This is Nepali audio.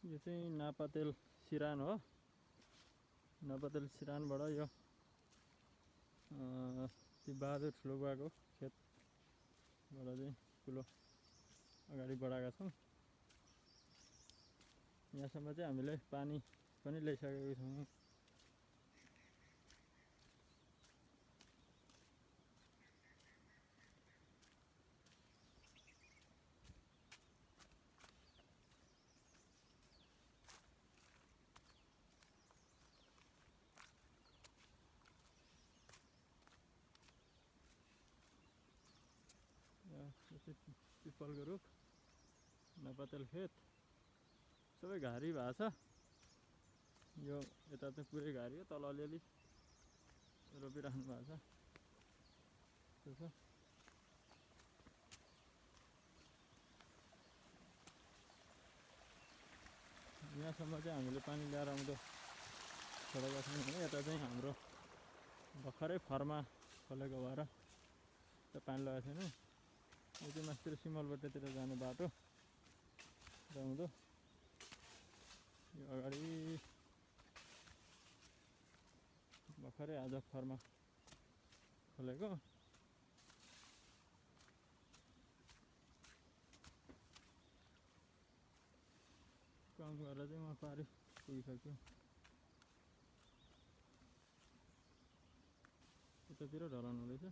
यो चाहिँ नापातेल सिरान हो। नापातेल सिरानबाट यो ती बहादुर ठुलो बुवाको खेतबाट चाहिँ कुलो अगाडि बढाएका छौँ। यहाँसम्म चाहिँ हामीले पानी पनि ल्याइसकेको छौँ। पिपलको रुख, नापातेल खेत सबै घारी भएको छ। यो यता चाहिँ पुरै घारी हो, तल अलिअलि रोपिराख्नु भएको छ। यहाँसम्म चाहिँ हामीले पानी ल्याएर आउँदो छोडेका छौँ भने यता चाहिँ हाम्रो भर्खरै फर्मा खोलेको भएर त पानी लगाएको छैन। यो चाहिँ मास्तिर सिमलबट्टातिर जाने बाटो र आउँदो यो अगाडि भर्खरै आज फर्मा खोलेको। काम गरेर चाहिँ म पारि पुगिसक्यो। यतातिर ढलान हुँदैछ।